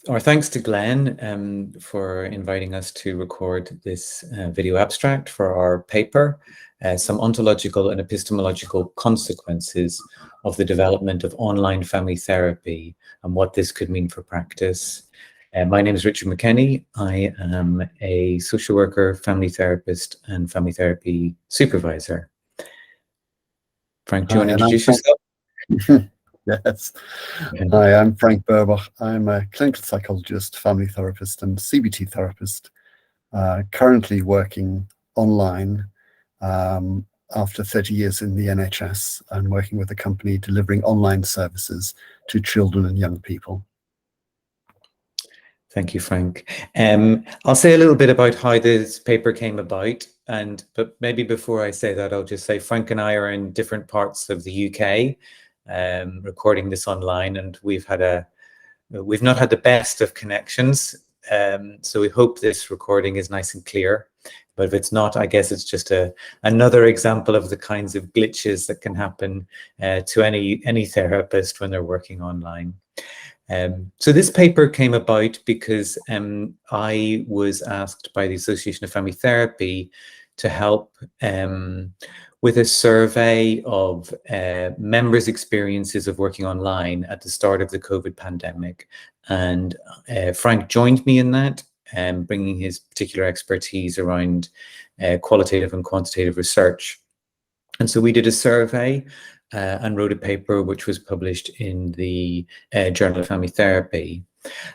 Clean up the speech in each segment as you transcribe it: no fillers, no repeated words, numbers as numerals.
our thanks to Glenn for inviting us to record this video abstract for our paper, Some Ontological and Epistemological Consequences of the Development of Online Family Therapy and What This Could Mean for Practice. My name is Richard McKenney. I am a social worker, family therapist, and family therapy supervisor. Frank, do you want to introduce yourself? Yes. Hi, I'm Frank Burbach. I'm a clinical psychologist, family therapist, and CBT therapist, currently working online after 30 years in the NHS and working with a company delivering online services to children and young people. Thank you, Frank. I'll say a little bit about how this paper came about, but maybe before I say that, I'll just say Frank and I are in different parts of the UK, recording this online, and we've not had the best of connections, so we hope this recording is nice and clear. But if it's not, I guess it's just another example of the kinds of glitches that can happen to any therapist when they're working online. So this paper came about because I was asked by the Association of Family Therapy to help with a survey of members' experiences of working online at the start of the COVID pandemic. And Frank joined me in that, bringing his particular expertise around qualitative and quantitative research. And so we did a survey and wrote a paper which was published in the Journal of Family Therapy.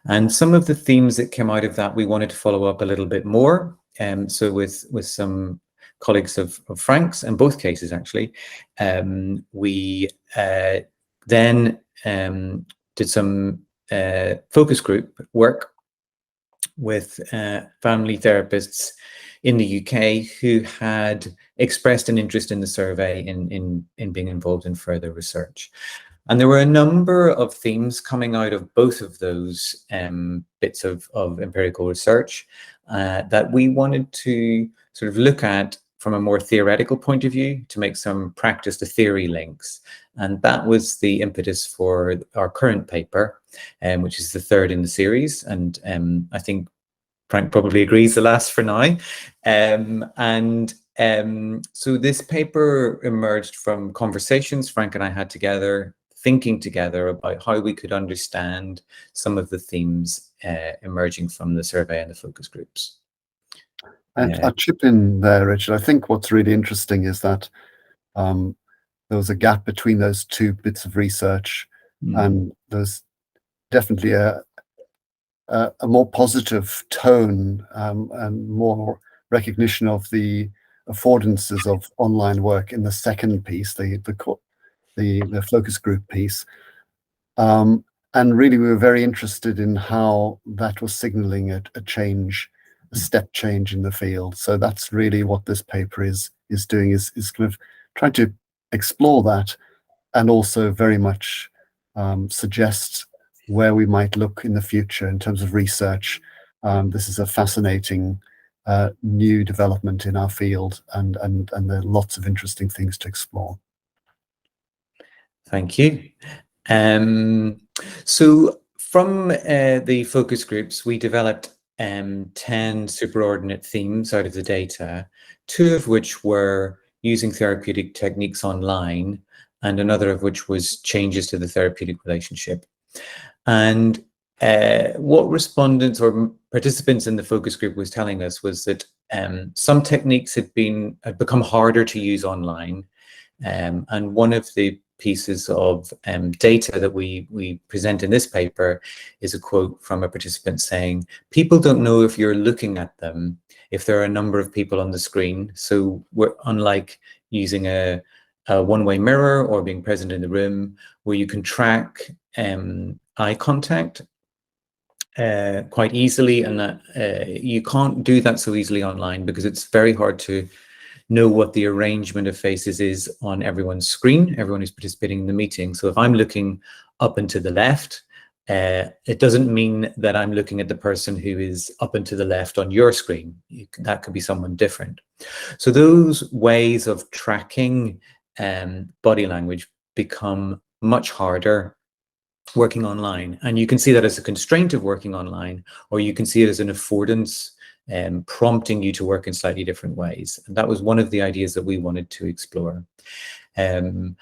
And some of the themes that came out of that, we wanted to follow up a little bit more. So with some colleagues of Frank's, in both cases actually, we then did some focus group work with family therapists in the UK who had expressed an interest in the survey in being involved in further research. And there were a number of themes coming out of both of those bits of empirical research that we wanted to sort of look at from a more theoretical point of view to make some practice to theory links. And that was the impetus for our current paper, which is the third in the series. And I think Frank probably agrees the last for now. So this paper emerged from conversations Frank and I had together, thinking together about how we could understand some of the themes emerging from the survey and the focus groups. And I'll chip in there, Richard. I think what's really interesting is that there was a gap between those two bits of research, and there's definitely a more positive tone and more recognition of the affordances of online work in the second piece, the focus group piece. And really, we were very interested in how that was signaling a change, a step change in the field. So that's really what this paper is doing, is kind of trying to explore that, and also very much suggest where we might look in the future in terms of research. This is a fascinating new development in our field, and there are lots of interesting things to explore. Thank you. So from the focus groups, we developed 10 superordinate themes out of the data, 2 of which were using therapeutic techniques online, and another of which was changes to the therapeutic relationship. And what respondents or participants in the focus group was telling us was that some techniques had become harder to use online. And one of the pieces of data that we present in this paper is a quote from a participant saying, people don't know if you're looking at them if there are a number of people on the screen. So we're unlike using a one-way mirror or being present in the room, where you can track eye contact quite easily, and that you can't do that so easily online because it's very hard to know what the arrangement of faces is on everyone's screen, everyone who's participating in the meeting. So if I'm looking up and to the left, it doesn't mean that I'm looking at the person who is up and to the left on your screen. That could be someone different. So those ways of tracking body language become much harder working online. And you can see that as a constraint of working online, or you can see it as an affordance, prompting you to work in slightly different ways. And that was one of the ideas that we wanted to explore. And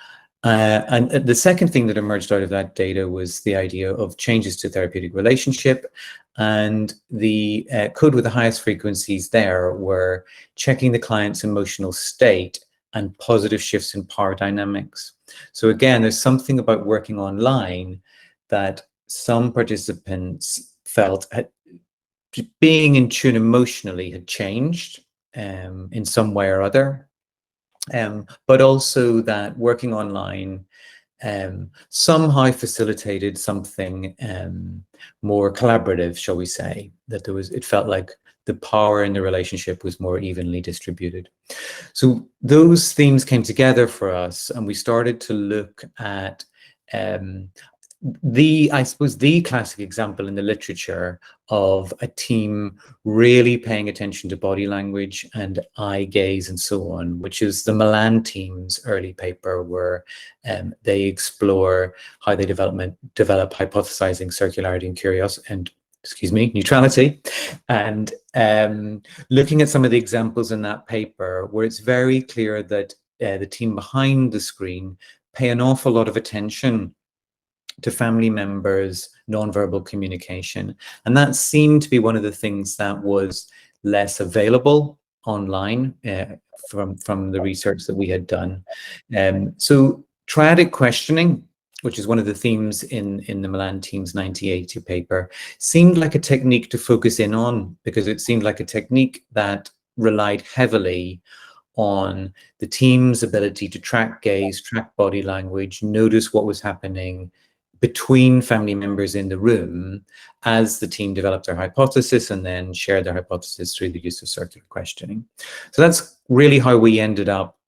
the second thing that emerged out of that data was the idea of changes to therapeutic relationship. And the code with the highest frequencies there were checking the client's emotional state and positive shifts in power dynamics. So again, there's something about working online that some participants felt being in tune emotionally had changed in some way or other. But also that working online somehow facilitated something more collaborative, shall we say, that it felt like the power in the relationship was more evenly distributed. So those themes came together for us, and we started to look at I suppose the classic example in the literature of a team really paying attention to body language and eye gaze and so on, which is the Milan team's early paper, where they explore how they develop hypothesizing circularity and curiosity and neutrality, and looking at some of the examples in that paper where it's very clear that the team behind the screen pay an awful lot of attention to family members' nonverbal communication. And that seemed to be one of the things that was less available online from the research that we had done. So triadic questioning, which is one of the themes in the Milan team's 1980 paper, seemed like a technique to focus in on, because it seemed like a technique that relied heavily on the team's ability to track gaze, track body language, notice what was happening between family members in the room as the team developed their hypothesis and then shared their hypothesis through the use of circular questioning. So that's really how we ended up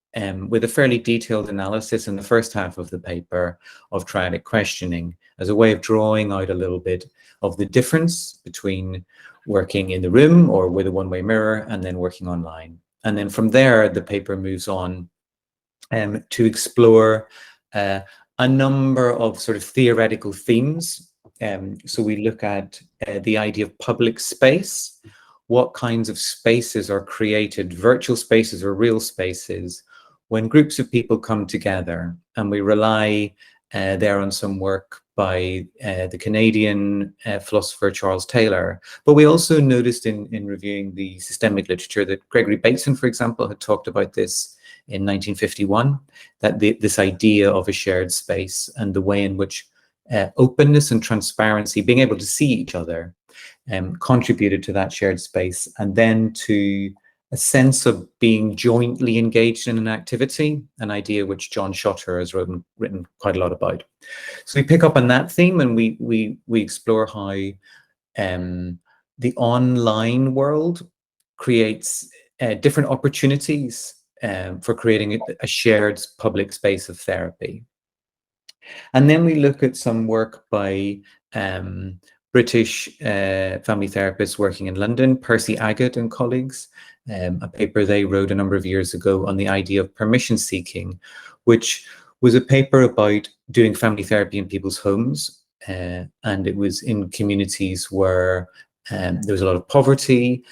with a fairly detailed analysis in the first half of the paper of triadic questioning as a way of drawing out a little bit of the difference between working in the room or with a one-way mirror and then working online. And then from there, the paper moves on to explore a number of sort of theoretical themes. So we look at the idea of public space, what kinds of spaces are created, virtual spaces or real spaces, when groups of people come together. And we rely there on some work by the Canadian philosopher Charles Taylor. But we also noticed in reviewing the systemic literature that Gregory Bateson, for example, had talked about this in 1951, that this idea of a shared space and the way in which openness and transparency, being able to see each other, contributed to that shared space, and then to a sense of being jointly engaged in an activity, an idea which John Schotter has written quite a lot about. So we pick up on that theme, and we explore how the online world creates different opportunities for creating a shared public space of therapy. And then we look at some work by British family therapists working in London, Percy Agate and colleagues, a paper they wrote a number of years ago on the idea of permission seeking, which was a paper about doing family therapy in people's homes. And it was in communities where there was a lot of poverty,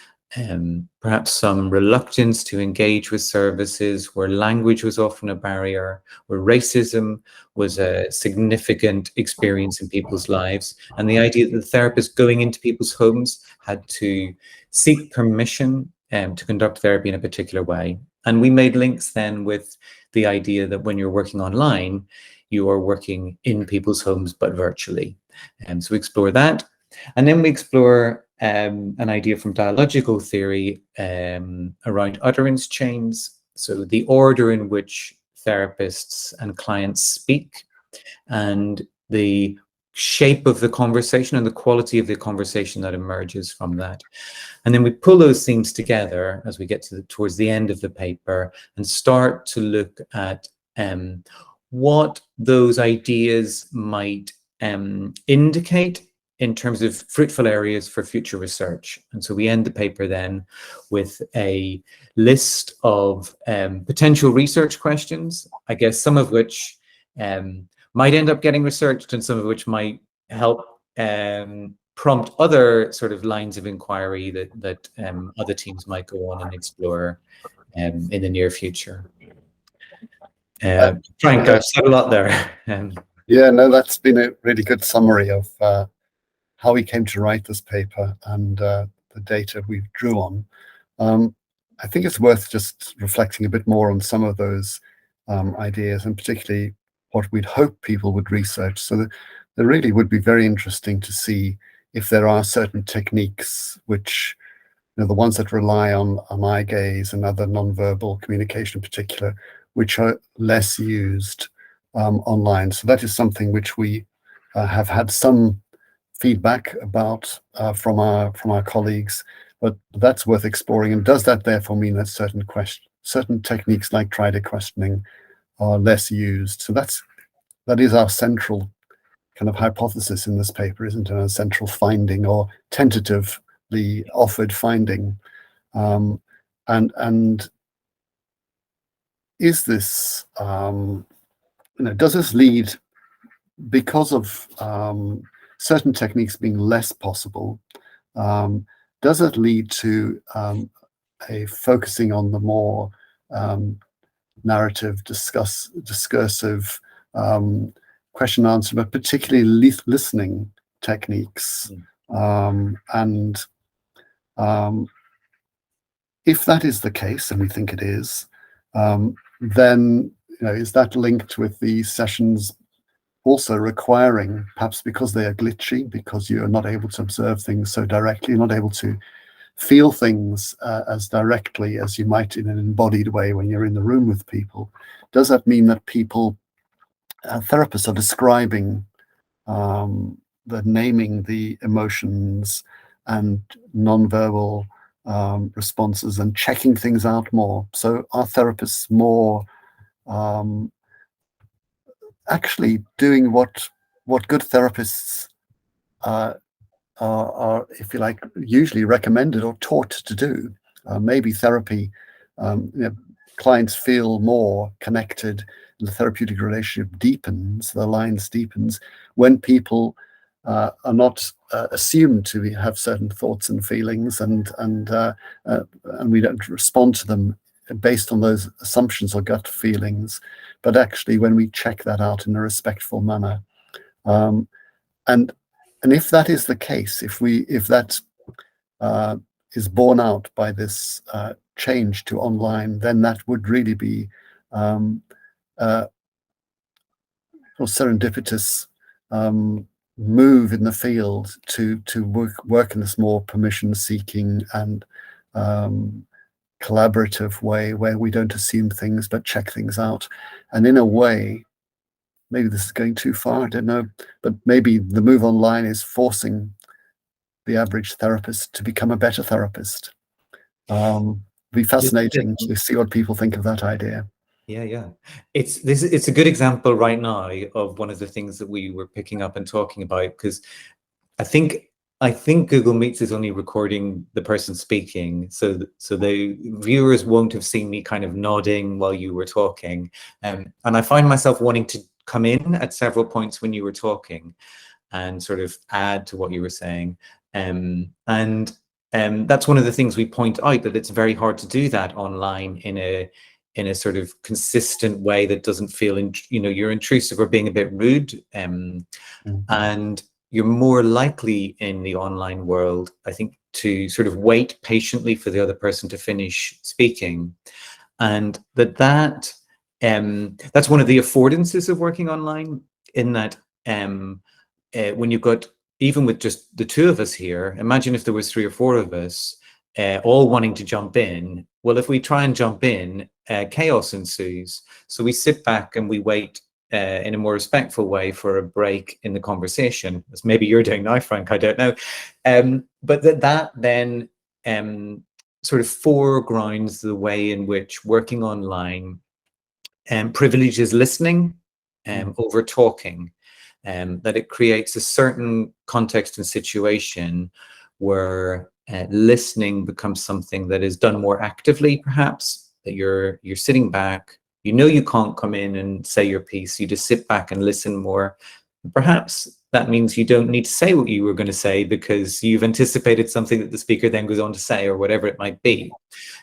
perhaps some reluctance to engage with services, where language was often a barrier, where racism was a significant experience in people's lives. And the idea that the therapist going into people's homes had to seek permission to conduct therapy in a particular way. And we made links then with the idea that when you're working online, you are working in people's homes, but virtually. So we explore that. And then we explore an idea from dialogical theory around utterance chains. So the order in which therapists and clients speak, and the shape of the conversation and the quality of the conversation that emerges from that. And then we pull those themes together as we get towards the end of the paper and start to look at what those ideas might indicate in terms of fruitful areas for future research. And so we end the paper then with a list of potential research questions, I guess some of which might end up getting researched, and some of which might help prompt other sort of lines of inquiry that other teams might go on and explore in the near future. Frank, I've said a lot there. Yeah, no, that's been a really good summary of how we came to write this paper and the data we drew on. I think it's worth just reflecting a bit more on some of those ideas, and particularly what we'd hope people would research. So that really would be very interesting to see if there are certain techniques which, the ones that rely on eye gaze and other nonverbal communication in particular, which are less used online. So that is something which we have had some feedback about from our colleagues, but that's worth exploring. And does that therefore mean that certain techniques like trident questioning are less used? So that is our central kind of hypothesis in this paper, isn't it? A central finding, or tentatively offered finding. And is this, does this lead, because of certain techniques being less possible, does it lead to a focusing on the more narrative, discursive, question answer, but particularly listening techniques? And if that is the case, and we think it is, then is that linked with these sessions also requiring, perhaps because they are glitchy, because you're not able to observe things so directly, you're not able to feel things as directly as you might in an embodied way when you're in the room with people? Does that mean that therapists are describing, naming the emotions and nonverbal responses and checking things out more? So are therapists more actually doing what good therapists are, if you like, usually recommended or taught to do? Maybe therapy, clients feel more connected, and the therapeutic relationship deepens, the alliance deepens, when people are not assumed to have certain thoughts and feelings, and we don't respond to them based on those assumptions or gut feelings, but actually when we check that out in a respectful manner. And if that is the case, if that is borne out by this change to online, then that would really be serendipitous move in the field to work in this more permission-seeking and collaborative way, where we don't assume things but check things out. And in a way, maybe this is going too far, I don't know, but maybe the move online is forcing the average therapist to become a better therapist. It'd be fascinating to see what people think of that idea. Yeah. It's a good example right now of one of the things that we were picking up and talking about, because I think Google Meets is only recording the person speaking, so the viewers won't have seen me kind of nodding while you were talking, and I find myself wanting to come in at several points when you were talking and sort of add to what you were saying, and that's one of the things we point out, that it's very hard to do that online in a sort of consistent way that doesn't feel you're intrusive or being a bit rude, and you're more likely in the online world, I think, to sort of wait patiently for the other person to finish speaking. And that's one of the affordances of working online, in that when you've got, even with just the two of us here, imagine if there was 3 or 4 of us all wanting to jump in. Well, if we try and jump in, chaos ensues. So we sit back and we wait in a more respectful way for a break in the conversation, as maybe you're doing now, Frank, I don't know. But that then sort of foregrounds the way in which working online privileges listening over talking, that it creates a certain context and situation where listening becomes something that is done more actively, perhaps, that you're sitting back, You know you can't come in and say your piece. You just sit back and listen more. Perhaps that means you don't need to say what you were going to say because you've anticipated something that the speaker then goes on to say, or whatever it might be.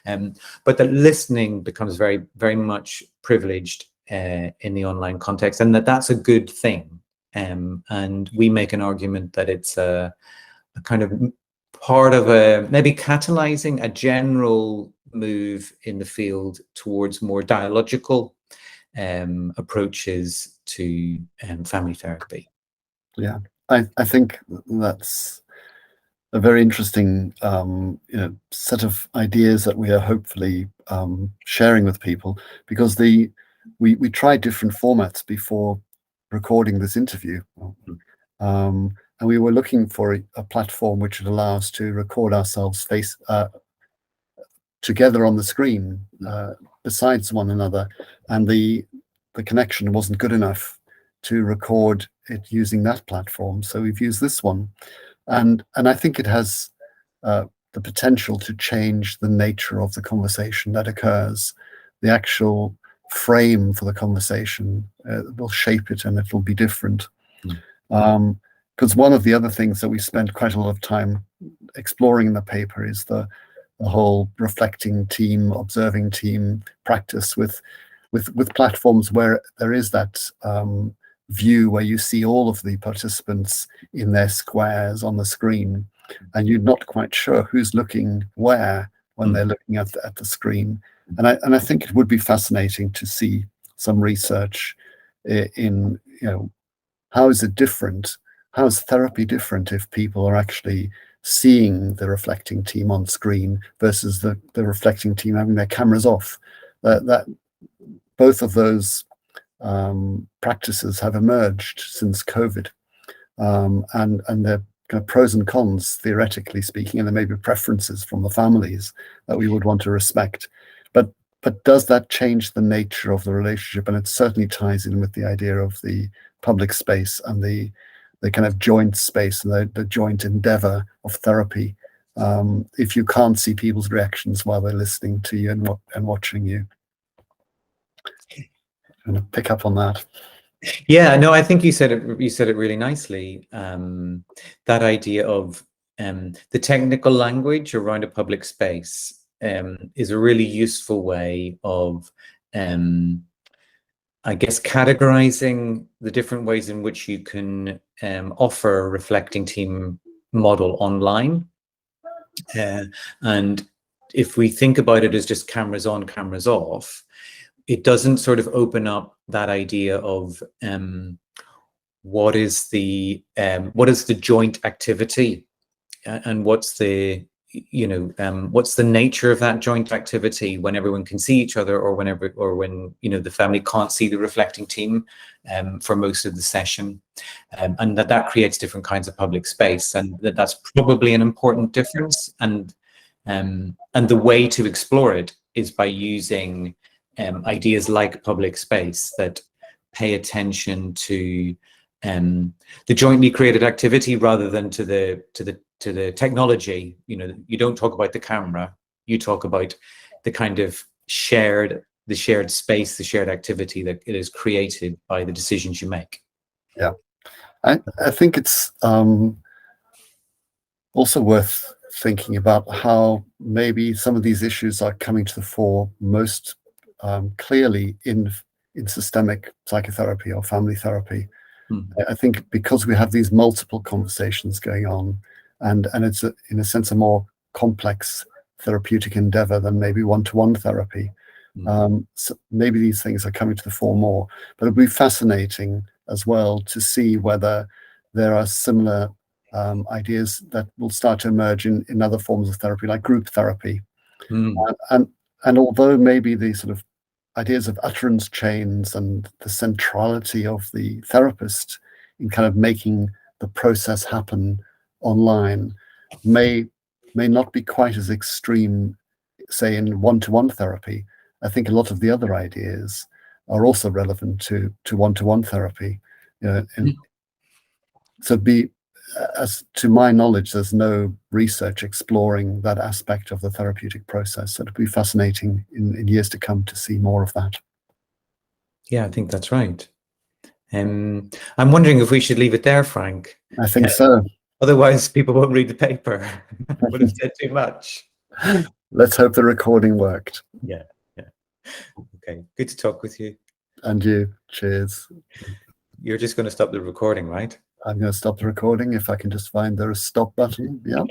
But that listening becomes very, very much privileged in the online context, and that's a good thing. And we make an argument that it's a kind of part of maybe catalyzing a general move in the field towards more dialogical approaches to family therapy. Yeah, I think that's a very interesting set of ideas that we are hopefully sharing with people, because we tried different formats before recording this interview, and we were looking for a platform which would allow us to record ourselves together on the screen besides one another, and the connection wasn't good enough to record it using that platform, so we've used this one. And I think it has the potential to change the nature of the conversation that occurs. The actual frame for the conversation will shape it, and it will be different. Because one of the other things that we spent quite a lot of time exploring in the paper is the whole reflecting team, observing team practice with platforms where there is that view where you see all of the participants in their squares on the screen, and you're not quite sure who's looking where when they're looking at the screen. And I think it would be fascinating to see some research in how is it different? How is therapy different if people are actually seeing the reflecting team on screen versus the reflecting team having their cameras off? That both of those practices have emerged since COVID, and they're kind of pros and cons, theoretically speaking, and there may be preferences from the families that we would want to respect. But does that change the nature of the relationship? And it certainly ties in with the idea of the public space and the kind of joint space and the joint endeavor of therapy. If you can't see people's reactions while they're listening to you and watching you. I'm going to pick up on that. Yeah, no, I think you said it really nicely. That idea of the technical language around a public space is a really useful way of, I guess, categorizing the different ways in which you can offer a reflecting team model online. And if we think about it as just cameras on, cameras off, it doesn't sort of open up that idea of what is the joint activity, and what's the nature of that joint activity when everyone can see each other, or when the family can't see the reflecting team for most of the session, and that creates different kinds of public space, and that's probably an important difference. And the way to explore it is by using ideas like public space that pay attention to the jointly created activity rather than to the technology. You don't talk about the camera, you talk about the kind of shared space, the shared activity that it is created by the decisions you make. Yeah, I think it's also worth thinking about how maybe some of these issues are coming to the fore most clearly in systemic psychotherapy or family therapy. I think because we have these multiple conversations going on, and it's in a sense a more complex therapeutic endeavor than maybe one-to-one therapy. So maybe these things are coming to the fore more, but it'll be fascinating as well to see whether there are similar ideas that will start to emerge in other forms of therapy, like group therapy. And although maybe the sort of ideas of utterance chains and the centrality of the therapist in kind of making the process happen online may not be quite as extreme, say, in one-to-one therapy. I think a lot of the other ideas are also relevant to one-to-one therapy. So as to my knowledge, there's no research exploring that aspect of the therapeutic process. So it'd be fascinating in years to come to see more of that. Yeah, I think that's right. I'm wondering if we should leave it there, Frank. I think so. Otherwise, people won't read the paper. I would have said too much. Let's hope the recording worked. Yeah. Okay, good to talk with you. And you. Cheers. You're just going to stop the recording, right? I'm going to stop the recording if I can just find the stop button. Yeah.